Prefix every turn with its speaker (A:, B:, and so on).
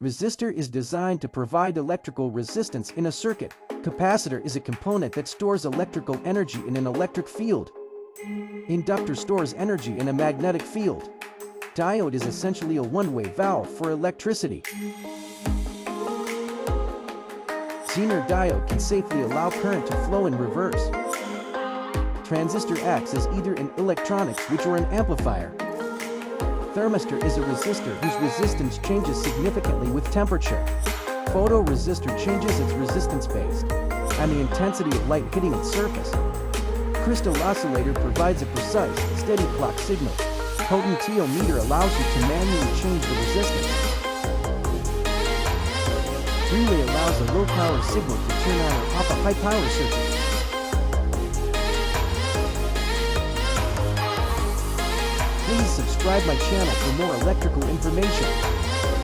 A: Resistor is designed to provide electrical resistance in a circuit. Capacitor is a component that stores electrical energy in an electric field. Inductor stores energy in a magnetic field. Diode is essentially a one-way valve for electricity. Zener diode can safely allow current to flow in reverse. Transistor acts as either an electronic switch or an amplifier. Thermistor is a resistor whose resistance changes significantly with temperature. Photoresistor changes its resistance based on the intensity of light hitting its surface. Crystal oscillator provides a precise, steady clock signal. Potentiometer allows you to manually change the resistance. Relay allows a low-power signal to turn on or off a high-power circuit. Please subscribe my channel for more electrical information.